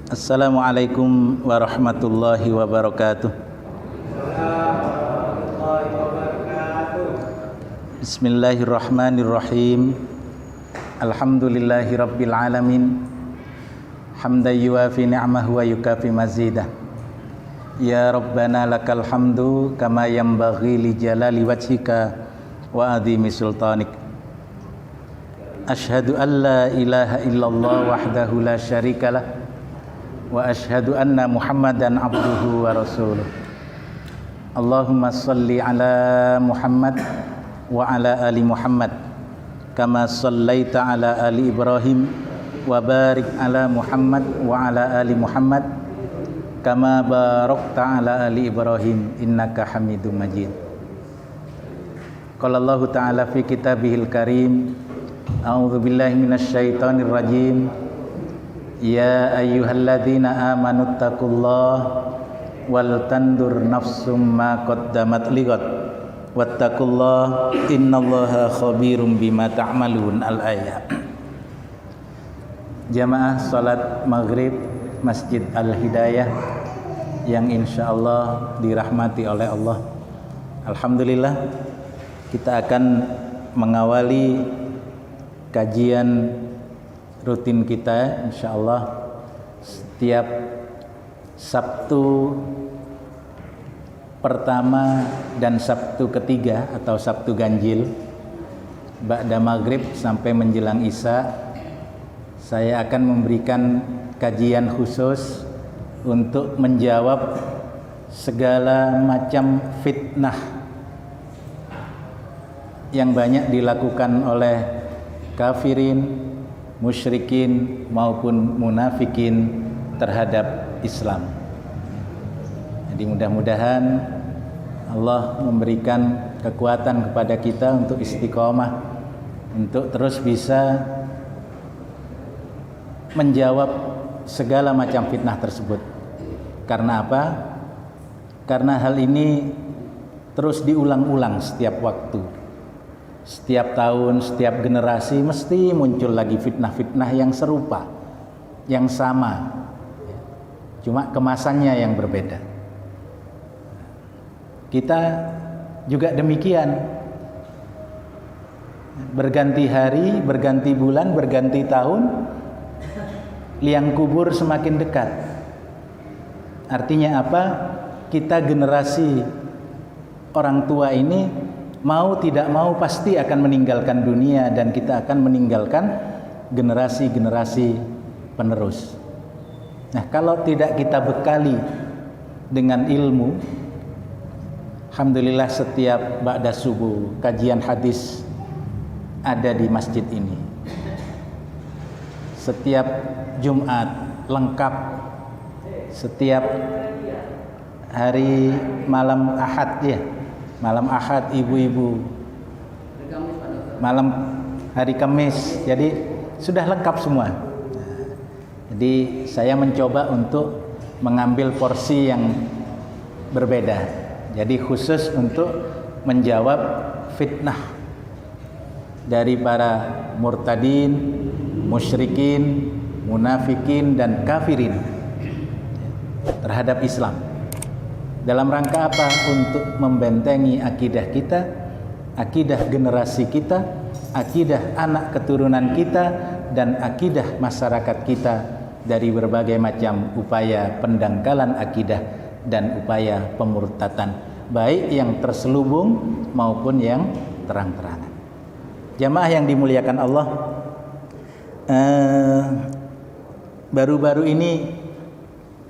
Assalamualaikum warahmatullahi wabarakatuh. Bismillahirrahmanirrahim. Alhamdulillahi rabbil alamin. Hamdan yuwafi ni'amahu wa yukafi mazidah. Ya Rabbana lakal hamdu kama yanbaghi li jalali wajhika wa adhimi sultanik. Ashhadu an la ilaha illallah wahdahu la syarikalah wa ashhadu anna Muhammadan abduhu wa rasuluh. Allahumma salli ala Muhammad wa ala ali Muhammad kama sallaita ala ali Ibrahim wa barik ala Muhammad wa ala ali Muhammad kama barakta ala ali Ibrahim innaka Hamidum Majid. Qala Allah ta'ala fi kitabihil karim, a'udzu billahi minasy syaithanir rajim. Ya ayyuhalladzina amanu taqullaha wal tandur nafsum ma qaddamat lighad wattaqullaha innallaha khabirum bima ta'malun. Al-ayat. Jamaah salat maghrib Masjid Al-Hidayah yang insyaallah dirahmati oleh Allah. Alhamdulillah, kita akan mengawali kajian rutin kita insyaallah setiap Sabtu pertama dan Sabtu ketiga atau Sabtu ganjil ba'da maghrib sampai menjelang isya. Saya akan memberikan kajian khusus untuk menjawab segala macam fitnah yang banyak dilakukan oleh kafirin, musyrikin maupun munafikin terhadap Islam. Jadi mudah-mudahan Allah memberikan kekuatan kepada kita untuk istiqomah, untuk terus bisa menjawab segala macam fitnah tersebut. Karena apa? Karena hal ini terus diulang-ulang setiap waktu. Setiap tahun, setiap generasi mesti muncul lagi fitnah-fitnah yang serupa, yang sama, cuma kemasannya yang berbeda. Kita juga demikian, berganti hari, berganti bulan, berganti tahun, liang kubur semakin dekat. Artinya apa? Kita generasi orang tua ini mau tidak mau pasti akan meninggalkan dunia dan kita akan meninggalkan generasi-generasi penerus. Nah, kalau tidak kita bekali dengan ilmu, alhamdulillah setiap ba'da subuh kajian hadis ada di masjid ini. Setiap Jumat lengkap. Setiap hari malam Ahad ya. Malam Ahad ibu-ibu, malam hari Kamis, jadi sudah lengkap semua. Jadi saya mencoba untuk mengambil porsi yang berbeda. Jadi khusus untuk menjawab fitnah dari para murtadin, musyrikin, munafikin dan kafirin terhadap Islam. Dalam rangka apa? Untuk membentengi akidah kita, akidah generasi kita, akidah anak keturunan kita, dan akidah masyarakat kita dari berbagai macam upaya pendangkalan akidah dan upaya pemurtatan, baik yang terselubung maupun yang terang-terangan. Jamaah yang dimuliakan Allah, baru-baru ini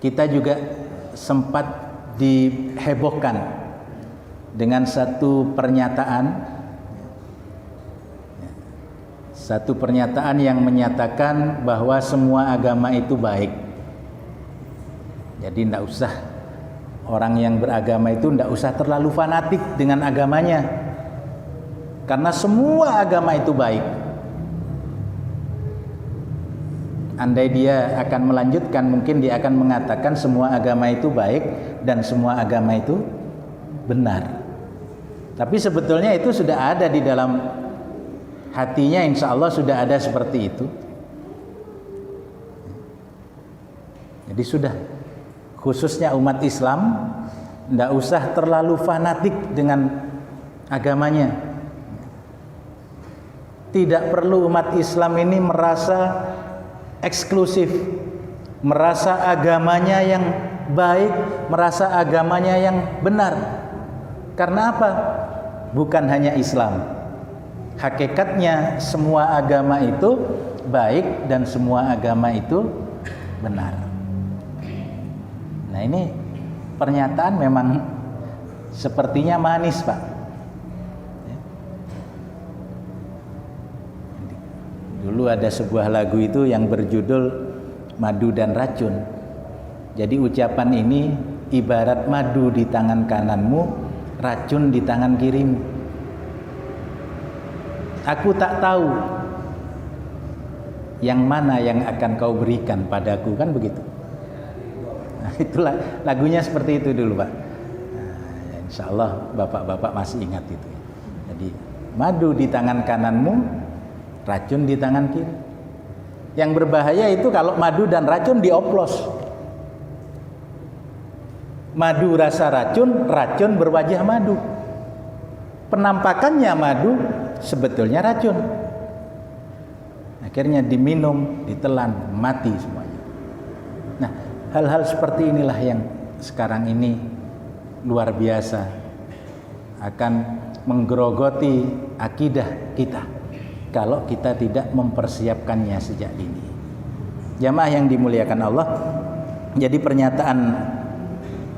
kita juga sempat dihebohkan dengan satu pernyataan yang menyatakan bahwa semua agama itu baik. Jadi tidak usah, orang yang beragama itu tidak usah terlalu fanatik dengan agamanya, karena semua agama itu baik. Andai dia akan melanjutkan, mungkin dia akan mengatakan semua agama itu baik dan semua agama itu benar. Tapi sebetulnya itu sudah ada di dalam hatinya, insya Allah sudah ada seperti itu. Jadi Jadi sudah, khususnya umat Islam, tidak usah terlalu fanatik dengan agamanya. Tidak perlu umat Islam ini merasa eksklusif, merasa agamanya yang baik, merasa agamanya yang benar. Karena apa? Bukan hanya Islam. Hakikatnya semua agama itu baik dan semua agama itu benar. Nah, ini pernyataan memang sepertinya manis, Pak. Dulu ada sebuah lagu itu yang berjudul Madu dan Racun. Jadi ucapan ini ibarat madu di tangan kananmu, racun di tangan kirimu. Aku tak tahu yang mana yang akan kau berikan padaku, kan begitu. Nah, itulah lagunya seperti itu dulu, Pak. Nah, insya Allah bapak-bapak masih ingat itu. Jadi madu di tangan kananmu, racun di tangan kiri. Yang berbahaya itu kalau madu dan racun dioplos. Madu rasa racun, racun berwajah madu. Penampakannya madu, sebetulnya racun. Akhirnya diminum, ditelan, mati semuanya. Nah, hal-hal seperti inilah yang sekarang ini luar biasa akan menggerogoti akidah kita kalau kita tidak mempersiapkannya sejak dini. Jamaah yang dimuliakan Allah, jadi pernyataan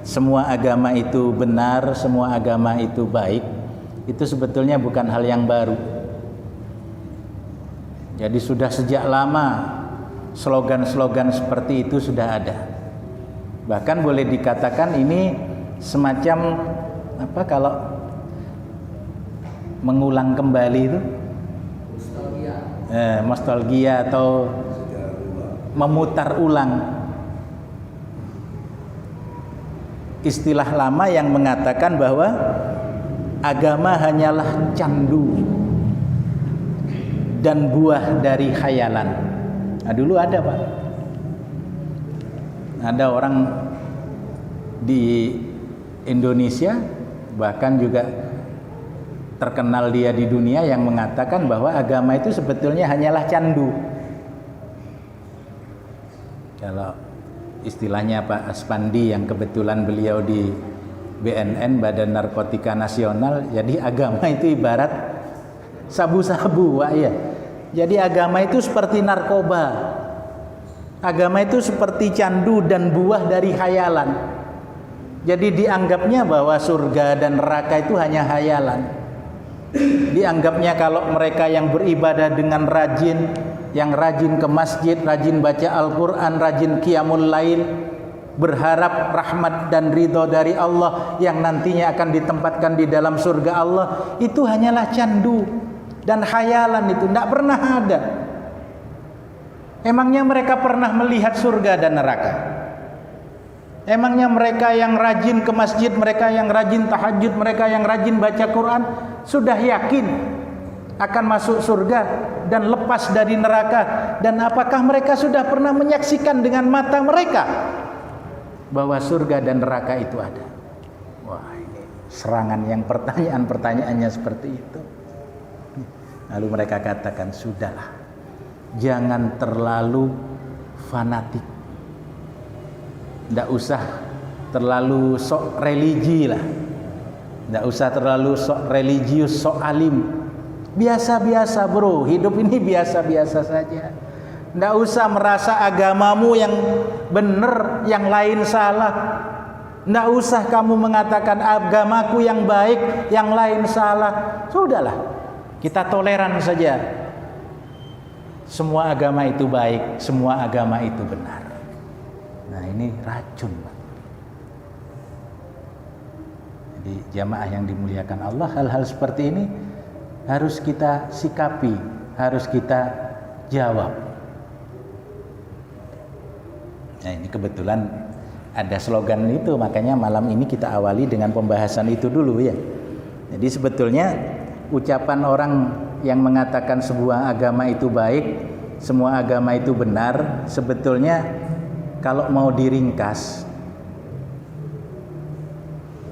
semua agama itu benar, semua agama itu baik, itu sebetulnya bukan hal yang baru. Jadi sudah sejak lama slogan-slogan seperti itu sudah ada. Bahkan boleh dikatakan ini semacam apa, kalau mengulang kembali itu nostalgia atau memutar ulang istilah lama yang mengatakan bahwa agama hanyalah candu dan buah dari khayalan. Nah, dulu ada, Pak. Ada orang di Indonesia, bahkan juga terkenal dia di dunia, yang mengatakan bahwa agama itu sebetulnya hanyalah candu. Kalau istilahnya Pak Aspandi yang kebetulan beliau di BNN, Badan Narkotika Nasional, jadi agama itu ibarat sabu-sabu, Pak, ya. Jadi agama itu seperti narkoba. Agama itu seperti candu dan buah dari khayalan. Jadi dianggapnya bahwa surga dan neraka itu hanya khayalan. Dianggapnya kalau mereka yang beribadah dengan rajin, yang rajin ke masjid, rajin baca Al-Quran, rajin qiyamul lail, berharap rahmat dan ridho dari Allah yang nantinya akan ditempatkan di dalam surga Allah, itu hanyalah candu dan khayalan, itu tidak pernah ada. Emangnya mereka pernah melihat surga dan neraka? Emangnya mereka yang rajin ke masjid, mereka yang rajin tahajud, mereka yang rajin baca Quran sudah yakin akan masuk surga dan lepas dari neraka? Dan apakah mereka sudah pernah menyaksikan dengan mata mereka bahwa surga dan neraka itu ada? Wah, ini serangan yang pertanyaannya seperti itu. Lalu mereka katakan, sudahlah, jangan terlalu fanatik, tidak usah terlalu sok religi lah, tidak usah terlalu sok religius, sok alim. Biasa-biasa, bro, hidup ini biasa-biasa saja. Tidak usah merasa agamamu yang benar, yang lain salah. Tidak usah kamu mengatakan agamaku yang baik, yang lain salah. Sudahlah, kita toleran saja. Semua agama itu baik, semua agama itu benar. Nah, ini racun, Pak. Jadi jamaah yang dimuliakan Allah, hal-hal seperti ini harus kita sikapi, harus kita jawab. Nah, ini kebetulan ada slogan itu, makanya malam ini kita awali dengan pembahasan itu dulu, ya. Jadi sebetulnya ucapan orang yang mengatakan sebuah agama itu baik, semua agama itu benar, sebetulnya kalau mau diringkas,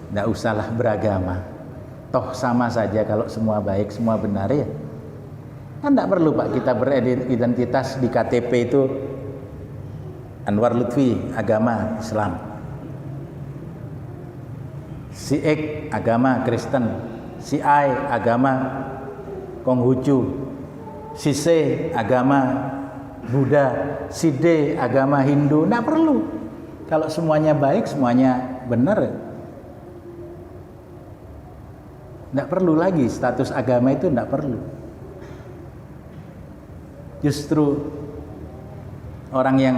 tidak usahlah beragama. Toh sama saja kalau semua baik, semua benar ya. Kan tidak perlu Pak kita beridentitas di KTP itu Anwar Lutfi, agama Islam. Si X, agama Kristen. Si I, agama Konghucu. Si C, agama Buddha. Si D, agama Hindu. Tidak perlu. Kalau semuanya baik, semuanya benar. Tidak perlu lagi status agama itu, tidak perlu. Justru orang yang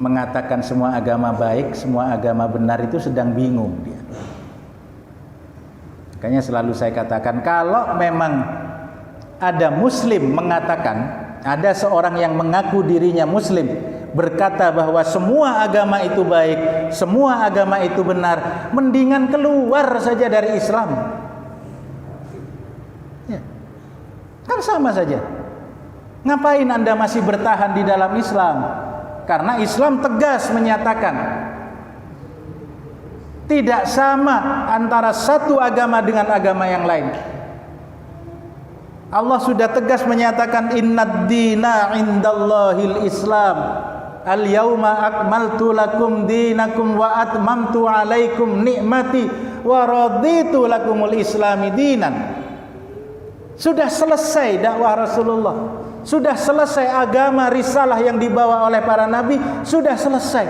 mengatakan semua agama baik, semua agama benar itu sedang bingung dia. Makanya selalu saya katakan, kalau memang ada muslim mengatakan, ada seorang yang mengaku dirinya muslim, berkata bahwa semua agama itu baik, semua agama itu benar, mendingan keluar saja dari Islam. Kan sama saja. Ngapain Anda masih bertahan di dalam Islam? Karena Islam tegas menyatakan tidak sama antara satu agama dengan agama yang lain. Allah sudah tegas menyatakan innad dina indallahil Islam. Al yauma akmaltu lakum dinakum wa atmamtu alaikum nikmati wa raditu lakumul islami dinan. Sudah selesai dakwah Rasulullah, sudah selesai agama risalah yang dibawa oleh para nabi, sudah selesai,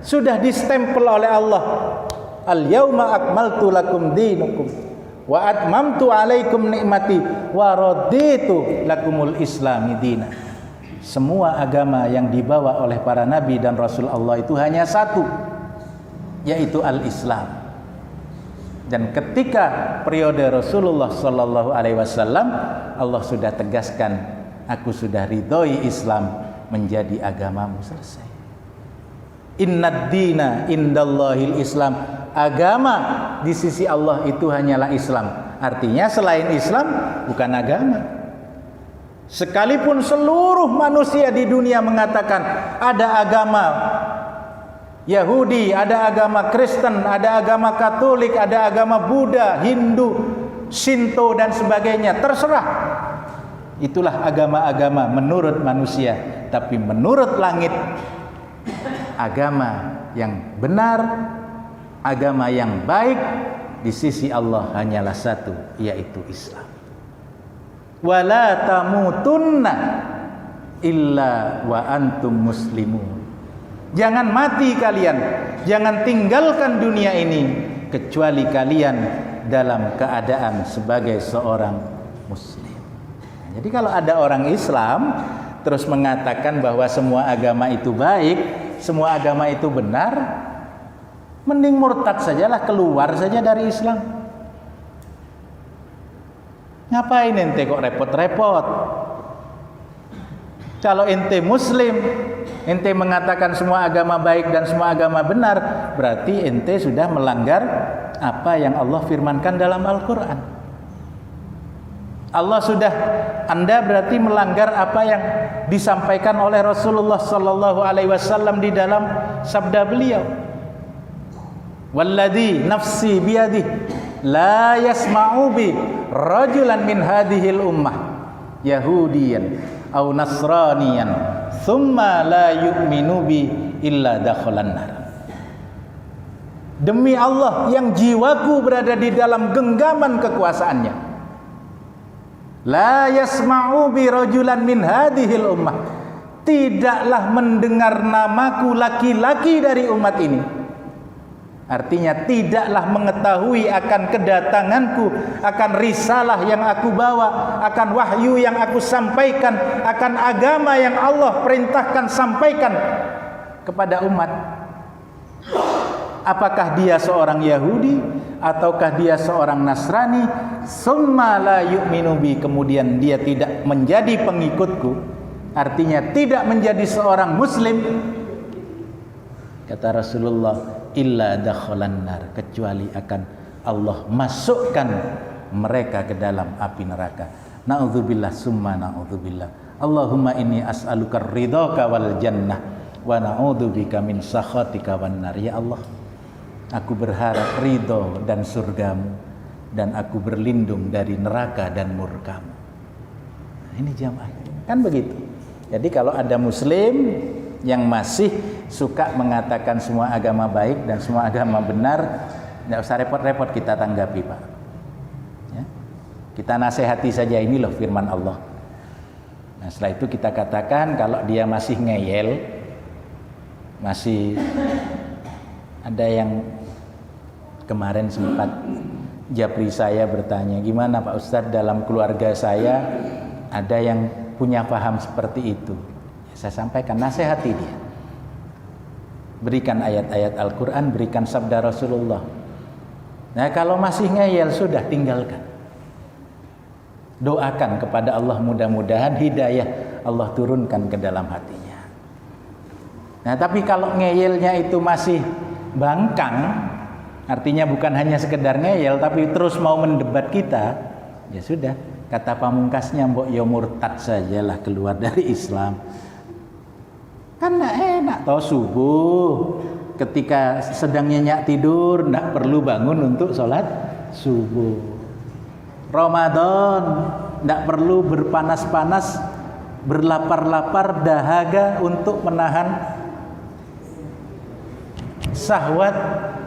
sudah distempel oleh Allah. Al yauma akmaltu lakum dinakum wa atmamtu alaikum nikmati wa raditu lakumul islami dinan. Semua agama yang dibawa oleh para nabi dan rasul Allah itu hanya satu, yaitu al-Islam. Dan ketika periode Rasulullah Sallallahu Alaihi Wasallam, Allah sudah tegaskan, aku sudah ridhoi Islam menjadi agamamu, selesai. Innad dina indallahil Islam. Agama di sisi Allah itu hanyalah Islam. Artinya selain Islam bukan agama. Sekalipun seluruh manusia di dunia mengatakan ada agama Yahudi, ada agama Kristen, ada agama Katolik, ada agama Buddha, Hindu, Shinto dan sebagainya, terserah. Itulah agama-agama menurut manusia, tapi menurut langit agama yang benar, agama yang baik di sisi Allah hanyalah satu, yaitu Islam. Wala tamutunna illa wa antum muslimun. Jangan mati kalian, jangan tinggalkan dunia ini kecuali kalian dalam keadaan sebagai seorang muslim. Jadi kalau ada orang Islam terus mengatakan bahwa semua agama itu baik, semua agama itu benar, mending murtad sajalah, keluar saja dari Islam. Ngapain ente kok repot-repot? Kalau ente muslim, ente mengatakan semua agama baik dan semua agama benar, berarti ente sudah melanggar apa yang Allah firmankan dalam Al-Quran. Anda berarti melanggar apa yang disampaikan oleh Rasulullah Sallallahu Alaihi Wasallam di dalam sabda beliau. Walladzi nafsi biyadih la yasma'u bi rajulan min hadhil ummah yahudiyan au nasraniyan thumma la yu'minu bi illa dakhalan nar. Demi Allah yang jiwaku berada di dalam genggaman kekuasaannya, la yasma'u bi rajulan min hadhil ummah, tidaklah mendengar namaku laki-laki dari umat ini. Artinya tidaklah mengetahui akan kedatanganku, akan risalah yang aku bawa, akan wahyu yang aku sampaikan, akan agama yang Allah perintahkan sampaikan kepada umat. Apakah dia seorang Yahudi ataukah dia seorang Nasrani, summa la yu'minu bi, kemudian dia tidak menjadi pengikutku, artinya tidak menjadi seorang muslim, kata Rasulullah, illa dakhalan nar, kecuali akan Allah masukkan mereka ke dalam api neraka. Na'udzubillah summa na'udzubillah. Allahumma inni as'aluka ridhaka wal jannah wa na'udzubika min sakhatika wan nar. Ya Allah, aku berharap ridho dan surgamu, dan aku berlindung dari neraka dan murkamu. Nah, ini jamaah, kan begitu. Jadi kalau ada muslim yang masih suka mengatakan semua agama baik dan semua agama benar, tidak usah repot-repot kita tanggapi, Pak. Ya. Kita nasihati saja, ini loh firman Allah. Nah, setelah itu kita katakan kalau dia masih ngeyel, masih ada yang kemarin sempat japri saya bertanya, gimana Pak Ustadz, dalam keluarga saya ada yang punya paham seperti itu. Ya, saya sampaikan, nasihati dia. Berikan ayat-ayat Al-Quran, berikan sabda Rasulullah. Nah, kalau masih ngeyel, sudah tinggalkan. Doakan kepada Allah, mudah-mudahan hidayah Allah turunkan ke dalam hatinya. Nah, tapi kalau ngeyelnya itu masih bangkang, artinya bukan hanya sekedar ngeyel, tapi terus mau mendebat kita, ya sudah, kata pamungkasnya, mbok yo murtad sajalah, keluar dari Islam. Kan enak toh, subuh ketika sedang nyenyak tidur nggak perlu bangun untuk sholat subuh. Ramadan nggak perlu berpanas-panas, berlapar-lapar, dahaga untuk menahan syahwat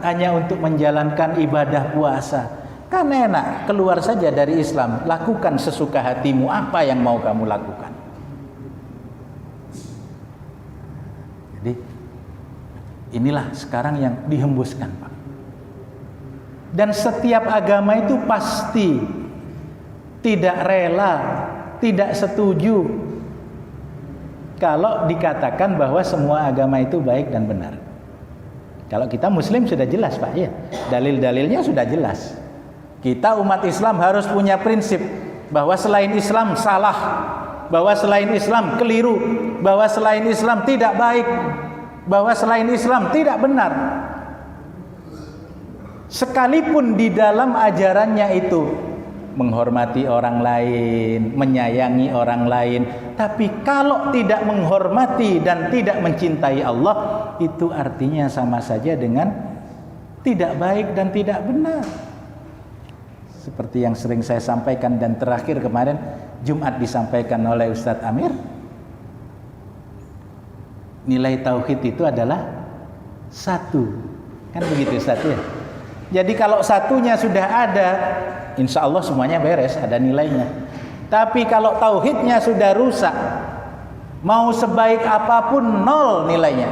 hanya untuk menjalankan ibadah puasa. Kan enak, keluar saja dari Islam, lakukan sesuka hatimu, apa yang mau kamu lakukan. Jadi inilah sekarang yang dihembuskan, Pak. Dan setiap agama itu pasti tidak rela, tidak setuju kalau dikatakan bahwa semua agama itu baik dan benar. Kalau kita muslim sudah jelas, Pak, ya. Dalil-dalilnya sudah jelas. Kita umat Islam harus punya prinsip bahwa selain Islam salah, bahwa selain Islam keliru, bahwa selain Islam tidak baik, bahwa selain Islam tidak benar. Sekalipun di dalam ajarannya itu menghormati orang lain, menyayangi orang lain, tapi kalau tidak menghormati dan tidak mencintai Allah, itu artinya sama saja dengan tidak baik dan tidak benar. Seperti yang sering saya sampaikan dan terakhir kemarin Jumat disampaikan oleh Ustadz Amir, nilai tauhid itu adalah satu, kan begitu Ustadz ya. Jadi kalau satunya sudah ada, insya Allah semuanya beres, ada nilainya. Tapi kalau tauhidnya sudah rusak, mau sebaik apapun nol nilainya.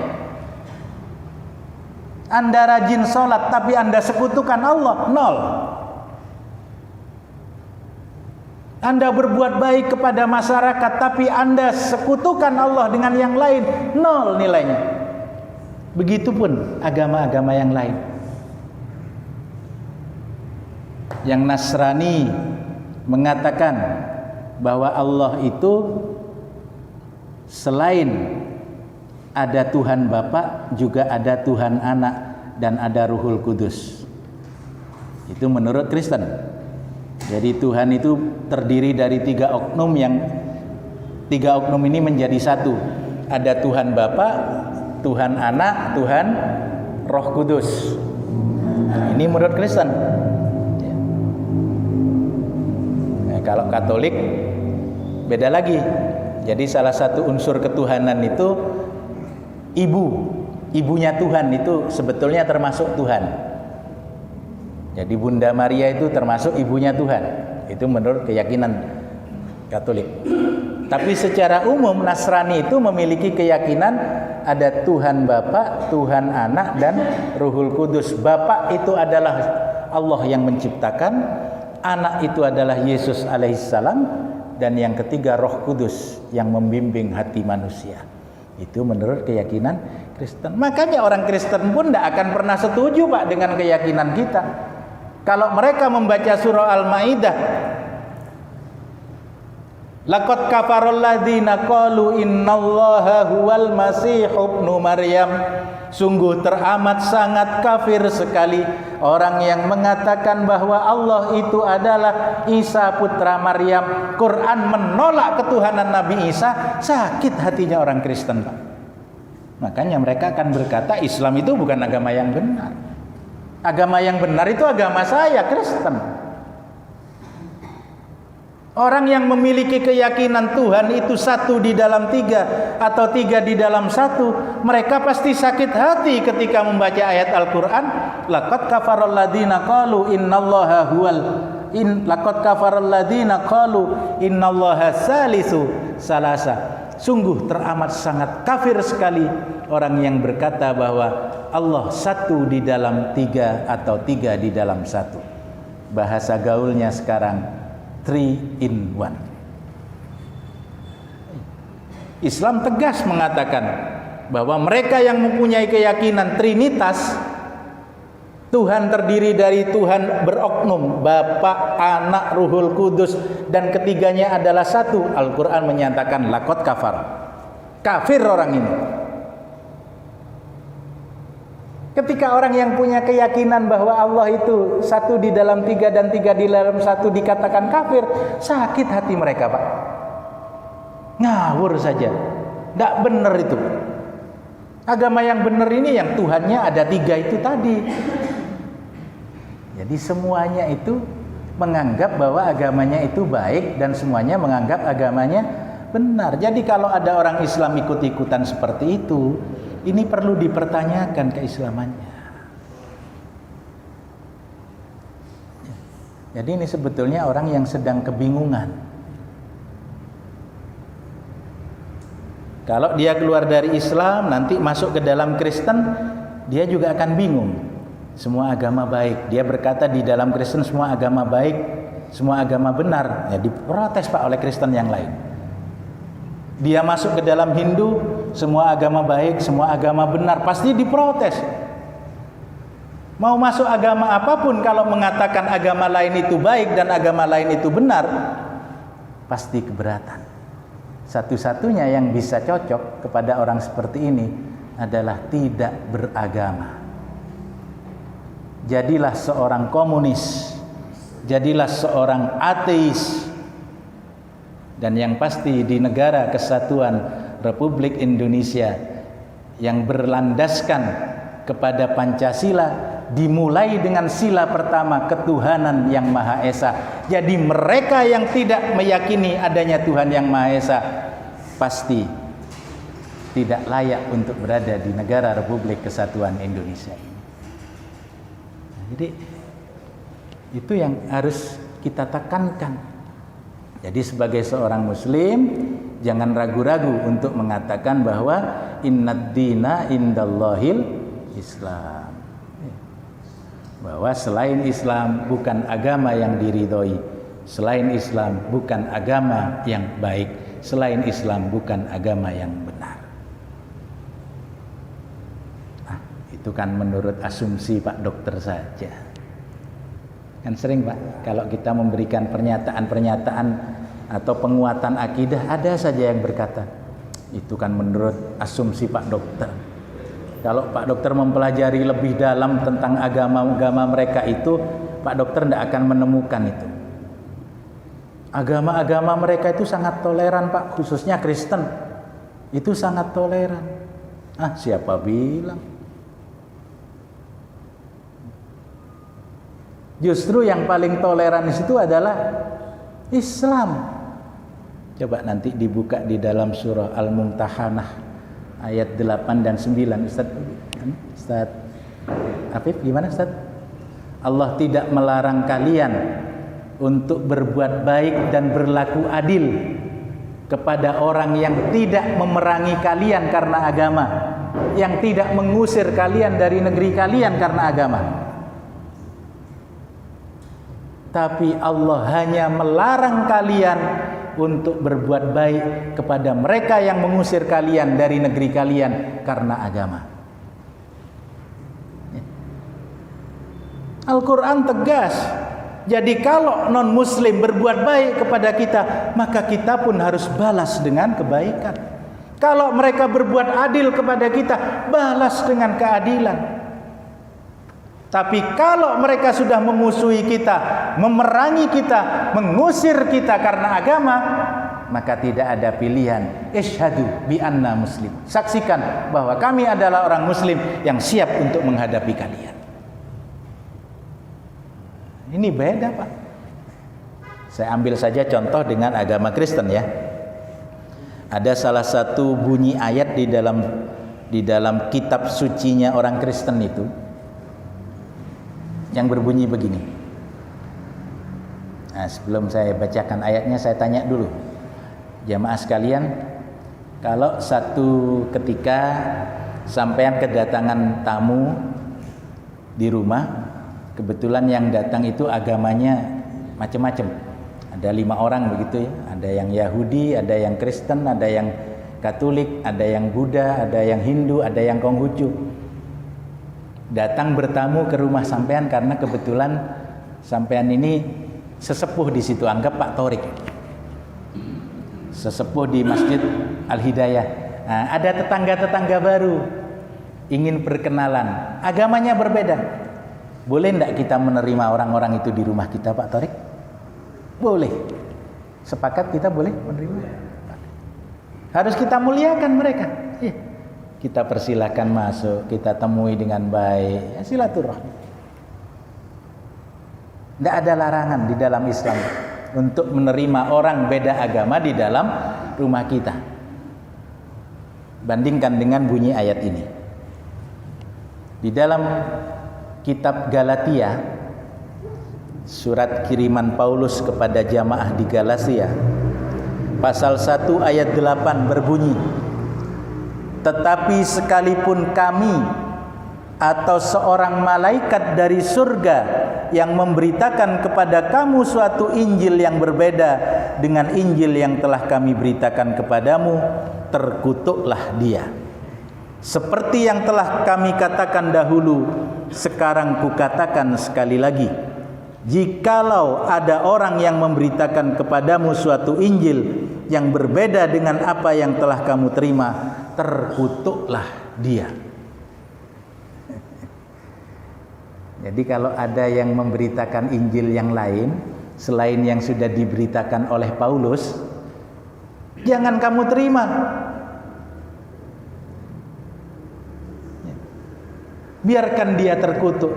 Anda rajin sholat tapi Anda sekutukan Allah, nol. Anda berbuat baik kepada masyarakat tapi Anda sekutukan Allah dengan yang lain, nol nilainya. Begitupun agama-agama yang lain. Yang Nasrani mengatakan bahwa Allah itu selain ada Tuhan Bapa, juga ada Tuhan Anak dan ada Ruhul Kudus. Itu menurut Kristen. Jadi Tuhan itu terdiri dari tiga oknum, yang tiga oknum ini menjadi satu. Ada Tuhan Bapa, Tuhan Anak, Tuhan Roh Kudus. Nah, ini menurut Kristen. Kalau Katolik beda lagi. Jadi salah satu unsur ketuhanan itu ibunya Tuhan itu sebetulnya termasuk Tuhan. Jadi Bunda Maria itu termasuk ibunya Tuhan. Itu menurut keyakinan Katolik. Tapi secara umum Nasrani itu memiliki keyakinan ada Tuhan Bapa, Tuhan Anak dan Ruhul Kudus. Bapa itu adalah Allah yang menciptakan, Anak itu adalah Yesus alaihissalam, dan yang ketiga Roh Kudus yang membimbing hati manusia. Itu menurut keyakinan Kristen. Makanya orang Kristen pun tidak akan pernah setuju, Pak, dengan keyakinan kita. Kalau mereka membaca surah Al-Maidah, laqad kafarul ladzina qalu innallaha huwal masih ibnu Maryam. Sungguh teramat sangat kafir sekali orang yang mengatakan bahwa Allah itu adalah Isa putra Maryam. Quran menolak ketuhanan Nabi Isa. Sakit hatinya orang Kristen, Pak. Makanya mereka akan berkata Islam itu bukan agama yang benar. Agama yang benar itu agama saya, Kristen. Orang yang memiliki keyakinan Tuhan itu satu di dalam tiga atau tiga di dalam satu, mereka pasti sakit hati ketika membaca ayat Al-Quran. Laqad kafaral ladzina qalu innallaha huwal laqad kafaral ladzina qalu innallaha salisu salasa. Sungguh teramat sangat kafir sekali orang yang berkata bahwa Allah satu di dalam tiga atau tiga di dalam satu. Bahasa gaulnya sekarang 3 in 1. Islam tegas mengatakan bahwa mereka yang mempunyai keyakinan Trinitas, Tuhan terdiri dari Tuhan beroknum, Bapa, Anak, Ruhul Kudus, dan ketiganya adalah satu. Al-Quran menyatakan laqad kafar, kafir orang ini. Ketika orang yang punya keyakinan bahwa Allah itu satu di dalam tiga dan tiga di dalam satu dikatakan kafir, sakit hati mereka, Pak. Ngawur saja, tidak benar itu. Agama yang benar ini yang Tuhannya ada tiga itu tadi. Jadi semuanya itu menganggap bahwa agamanya itu baik dan semuanya menganggap agamanya benar. Jadi kalau ada orang Islam ikut-ikutan seperti itu, ini perlu dipertanyakan keislamannya. Jadi ini sebetulnya orang yang sedang kebingungan. Kalau dia keluar dari Islam nanti masuk ke dalam Kristen, dia juga akan bingung. Semua agama baik. Dia berkata di dalam Kristen semua agama baik, semua agama benar. Ya diprotes Pak oleh Kristen yang lain. Dia masuk ke dalam Hindu, semua agama baik, semua agama benar, pasti diprotes. Mau masuk agama apapun kalau mengatakan agama lain itu baik dan agama lain itu benar, pasti keberatan. Satu-satunya yang bisa cocok kepada orang seperti ini adalah tidak beragama. Jadilah seorang komunis, jadilah seorang ateis. Dan yang pasti di negara kesatuan Republik Indonesia yang berlandaskan kepada Pancasila, dimulai dengan sila pertama ketuhanan yang Maha Esa. Jadi mereka yang tidak meyakini adanya Tuhan yang Maha Esa pasti tidak layak untuk berada di negara Republik Kesatuan Indonesia ini. Jadi itu yang harus kita tekankan. Jadi sebagai seorang muslim jangan ragu-ragu untuk mengatakan bahwa innad dina indallahil Islam. Bahwa selain Islam bukan agama yang diridhoi, selain Islam bukan agama yang baik, selain Islam bukan agama yang benar. Itu kan menurut asumsi Pak Dokter saja. Kan sering Pak, kalau kita memberikan pernyataan-pernyataan atau penguatan akidah, ada saja yang berkata, itu kan menurut asumsi Pak Dokter. Kalau Pak Dokter mempelajari lebih dalam tentang agama-agama mereka itu, Pak Dokter tidak akan menemukan itu. Agama-agama mereka itu sangat toleran Pak, khususnya Kristen. Itu sangat toleran. Siapa bilang? Justru yang paling toleran di situ adalah Islam. Coba nanti dibuka di dalam surah Al-Mumtahanah ayat 8 dan 9. Ustaz Afif gimana Ustaz? Allah tidak melarang kalian untuk berbuat baik dan berlaku adil kepada orang yang tidak memerangi kalian karena agama, yang tidak mengusir kalian dari negeri kalian karena agama. Tapi Allah hanya melarang kalian untuk berbuat baik kepada mereka yang mengusir kalian dari negeri kalian karena agama. Al-Quran tegas. Jadi kalau non-muslim berbuat baik kepada kita, maka kita pun harus balas dengan kebaikan. Kalau mereka berbuat adil kepada kita, balas dengan keadilan. Tapi kalau mereka sudah memusuhi kita, memerangi kita, mengusir kita karena agama, maka tidak ada pilihan. Isyhadu bi anna muslim. Saksikan bahwa kami adalah orang muslim yang siap untuk menghadapi kalian. Ini beda, Pak. Saya ambil saja contoh dengan agama Kristen ya. Ada salah satu bunyi ayat di dalam kitab sucinya orang Kristen itu yang berbunyi begini. Nah, sebelum saya bacakan ayatnya, saya tanya dulu, jamaah sekalian, kalau satu ketika sampean kedatangan tamu di rumah, kebetulan yang datang itu agamanya macam-macam. Ada 5 orang begitu ya. Ada yang Yahudi, ada yang Kristen, ada yang Katolik, ada yang Buddha, ada yang Hindu, ada yang Konghucu. Datang bertamu ke rumah sampean karena kebetulan sampean ini sesepuh di situ, anggap Pak Torik. Sesepuh di Masjid Al-Hidayah. Nah, ada tetangga-tetangga baru ingin berkenalan, agamanya berbeda. Boleh enggak kita menerima orang-orang itu di rumah kita, Pak Torik? Boleh. Sepakat kita boleh menerima. Harus kita muliakan mereka. Ya. Kita persilakan masuk, kita temui dengan baik. Ya, silaturahmi. Tidak ada larangan di dalam Islam untuk menerima orang beda agama di dalam rumah kita. Bandingkan dengan bunyi ayat ini. Di dalam kitab Galatia, surat kiriman Paulus kepada jamaah di Galatia, pasal 1 ayat 8 berbunyi, tetapi sekalipun kami atau seorang malaikat dari surga yang memberitakan kepada kamu suatu Injil yang berbeda dengan Injil yang telah kami beritakan kepadamu, terkutuklah dia. Seperti yang telah kami katakan dahulu, sekarang kukatakan sekali lagi, jikalau ada orang yang memberitakan kepadamu suatu Injil yang berbeda dengan apa yang telah kamu terima, terkutuklah dia. Jadi kalau ada yang memberitakan Injil yang lain selain yang sudah diberitakan oleh Paulus, jangan kamu terima. Biarkan dia terkutuk.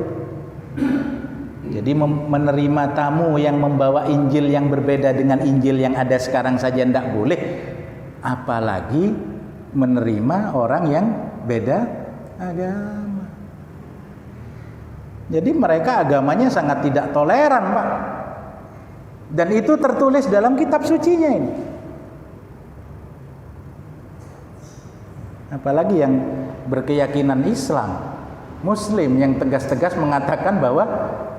Jadi menerima tamu yang membawa Injil yang berbeda dengan Injil yang ada sekarang saja tidak boleh, apalagi menerima orang yang beda agama. Jadi mereka agamanya sangat tidak toleran, Pak. Dan itu tertulis dalam kitab sucinya ini. Apalagi yang berkeyakinan Islam, Muslim yang tegas-tegas mengatakan bahwa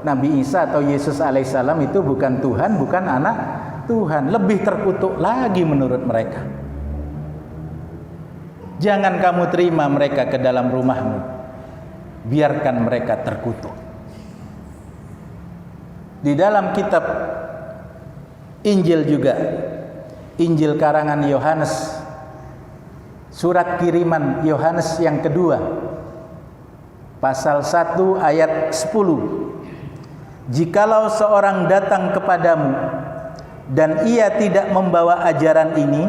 Nabi Isa atau Yesus alaihissalam itu bukan Tuhan, bukan anak Tuhan. Lebih terkutuk lagi menurut mereka. Jangan kamu terima mereka ke dalam rumahmu. Biarkan mereka terkutuk. Di dalam kitab Injil juga, Injil karangan Yohanes, surat kiriman Yohanes yang kedua, pasal 1 ayat 10. Jikalau seorang datang kepadamu dan ia tidak membawa ajaran ini,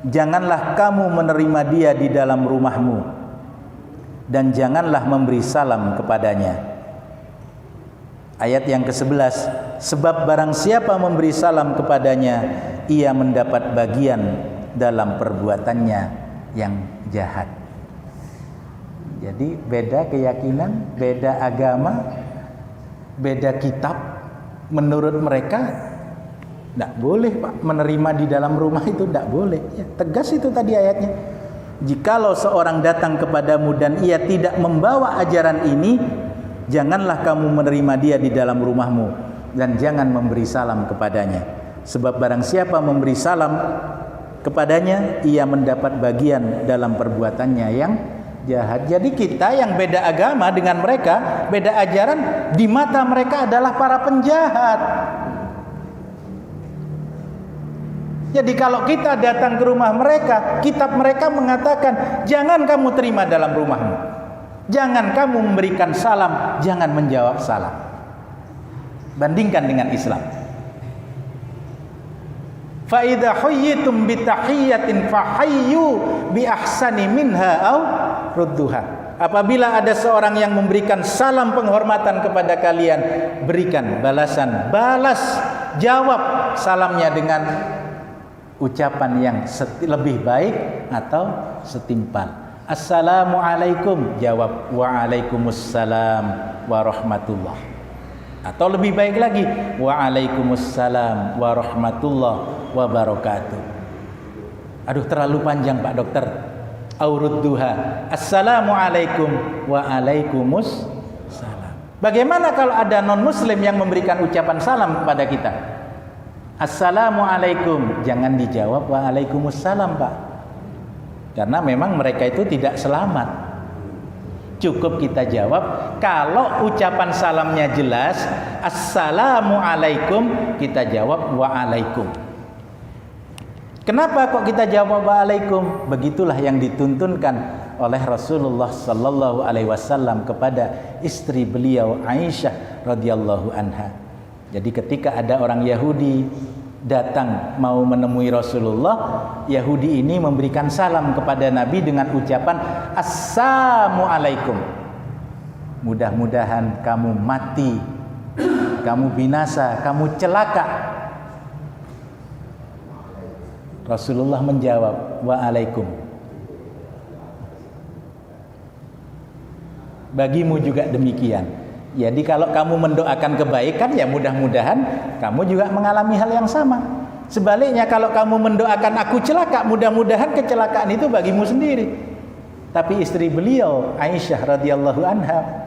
janganlah kamu menerima dia di dalam rumahmu, dan janganlah memberi salam kepadanya. Ayat yang ke-11, sebab barang siapa memberi salam kepadanya, ia mendapat bagian dalam perbuatannya yang jahat. Jadi beda keyakinan, beda agama, beda kitab. Menurut mereka tidak boleh, Pak, menerima di dalam rumah itu tidak boleh. Ya, tegas itu tadi ayatnya. Jikalau seorang datang kepadamu dan ia tidak membawa ajaran ini, janganlah kamu menerima dia di dalam rumahmu, dan jangan memberi salam kepadanya. Sebab barang siapa memberi salam kepadanya, ia mendapat bagian dalam perbuatannya yang jahat. Jadi kita yang beda agama dengan mereka, beda ajaran, di mata mereka adalah para penjahat. Jadi kalau kita datang ke rumah mereka, kitab mereka mengatakan jangan kamu terima dalam rumahmu, jangan kamu memberikan salam, jangan menjawab salam. Bandingkan dengan Islam. Fa idza huyyitum bi tahiyyatin fahayyu bi ahsani minha aw rudduha. Apabila ada seorang yang memberikan salam penghormatan kepada kalian, berikan balasan, balas, jawab salamnya dengan ucapan yang lebih baik atau setimpal. Assalamualaikum, jawab waalaikumsalam warahmatullah. Atau lebih baik lagi, waalaikumsalam warahmatullah wabarakatuh. Aduh, terlalu panjang Pak Dokter. Aurudduha, assalamualaikum waalaikumsalam. Bagaimana kalau ada non muslim yang memberikan ucapan salam kepada kita? Assalamualaikum, jangan dijawab waalaikumsalam Pak, karena memang mereka itu tidak selamat. Cukup kita jawab, kalau ucapan salamnya jelas, assalamualaikum, kita jawab waalaikum. Kenapa kok kita jawab waalaikum? Begitulah yang dituntunkan oleh Rasulullah sallallahu alaihi wasallam kepada istri beliau Aisyah radhiyallahu anha. Jadi ketika ada orang Yahudi datang mau menemui Rasulullah, Yahudi ini memberikan salam kepada Nabi dengan ucapan assalamualaikum. Mudah-mudahan kamu mati, kamu binasa, kamu celaka. Rasulullah menjawab waalaikum. Bagimu juga demikian. Jadi kalau kamu mendoakan kebaikan, ya mudah-mudahan kamu juga mengalami hal yang sama. Sebaliknya kalau kamu mendoakan aku celaka, mudah-mudahan kecelakaan itu bagimu sendiri. Tapi istri beliau Aisyah radhiyallahu anha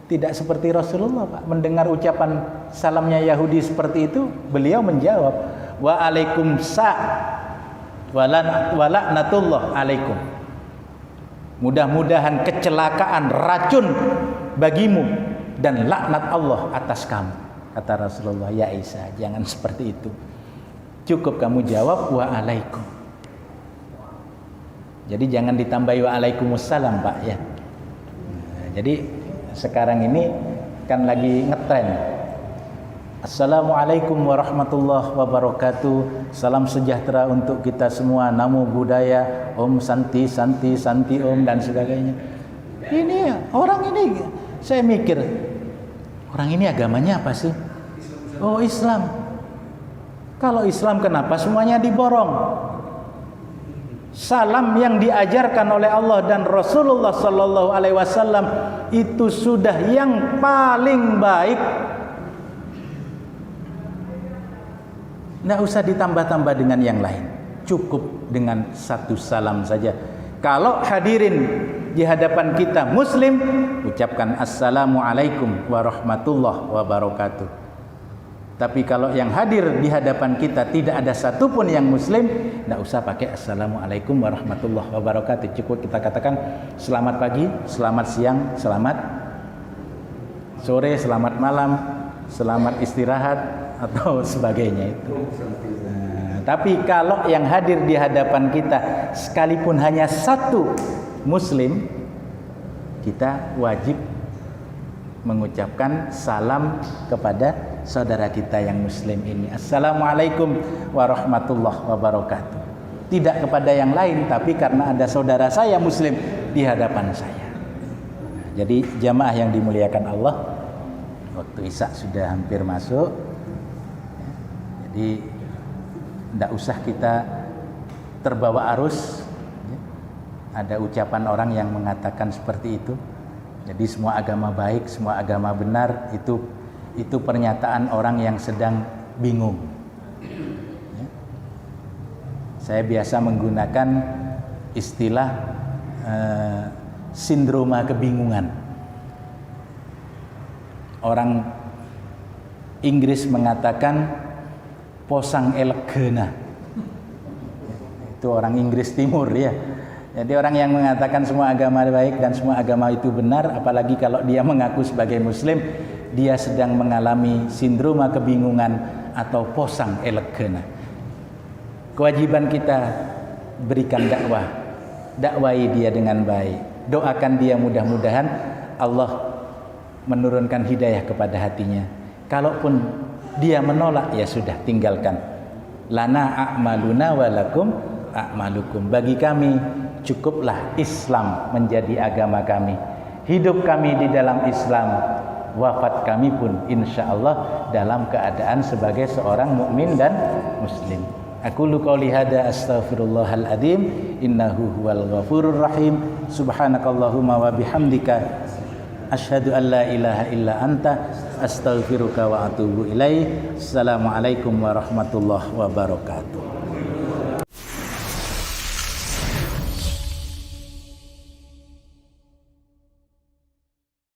tidak seperti Rasulullah, Pak. Mendengar ucapan salamnya Yahudi seperti itu, beliau menjawab waalaikumsalam walaknatullah alaikum. Mudah-mudahan kecelakaan, racun bagimu dan laknat Allah atas kamu. Kata Rasulullah, ya Aisyah, jangan seperti itu. Cukup kamu jawab waalaikum. Jadi jangan ditambahi waalaikumsalam, Pak, ya. Jadi sekarang ini kan lagi ngetren. Assalamualaikum warahmatullahi wabarakatuh. Salam sejahtera untuk kita semua. Namo Buddhaya, Om Santi, Santi, Santi Om, dan sebagainya. Ini orang ini, saya mikir, orang ini agamanya apa sih? Oh, Islam. Kalau Islam kenapa semuanya diborong? Salam yang diajarkan oleh Allah dan Rasulullah sallallahu alaihi wasallam itu sudah yang paling baik. Nggak usah ditambah-tambah dengan yang lain. Cukup dengan satu salam saja. Kalau hadirin di hadapan kita muslim, ucapkan assalamualaikum warahmatullahi wabarakatuh. Tapi kalau yang hadir di hadapan kita tidak ada satupun yang muslim, nggak usah pakai assalamualaikum warahmatullahi wabarakatuh. Cukup kita katakan selamat pagi, selamat siang, selamat sore, selamat malam, selamat istirahat, atau sebagainya itu. Tapi kalau yang hadir di hadapan kita sekalipun hanya satu muslim, kita wajib mengucapkan salam kepada saudara kita yang muslim ini. Assalamualaikum warahmatullahi wabarakatuh. Tidak kepada yang lain, tapi karena ada saudara saya muslim di hadapan saya. Jadi jamaah yang dimuliakan Allah, waktu Isya sudah hampir masuk. Jadi tidak usah kita terbawa arus. Ada ucapan orang yang mengatakan seperti itu. Jadi semua agama baik, semua agama benar, itu pernyataan orang yang sedang bingung. Saya biasa menggunakan istilah sindroma kebingungan. Orang Inggris mengatakan posang elegana. Itu orang Inggris Timur, ya. Jadi orang yang mengatakan semua agama baik dan semua agama itu benar, apalagi kalau dia mengaku sebagai muslim, dia sedang mengalami sindroma kebingungan atau posang elegana. Kewajiban kita berikan dakwah, dakwai dia dengan baik, doakan dia, mudah-mudahan Allah menurunkan hidayah kepada hatinya. Kalaupun dia menolak, ya sudah, tinggalkan. Lana a'maluna walakum a'malukum. Bagi kami cukuplah Islam menjadi agama kami. Hidup kami di dalam Islam, wafat kami pun insya Allah dalam keadaan sebagai seorang mukmin dan muslim. Aku qouli hada astaghfirullahal adzim innahu huwal ghafurur rahim. Subhanakallahumma wa bihamdika asyhadu an la ilaha illa anta astaghfiruka wa atubu ilaik. Assalamualaikum warahmatullahi wabarakatuh.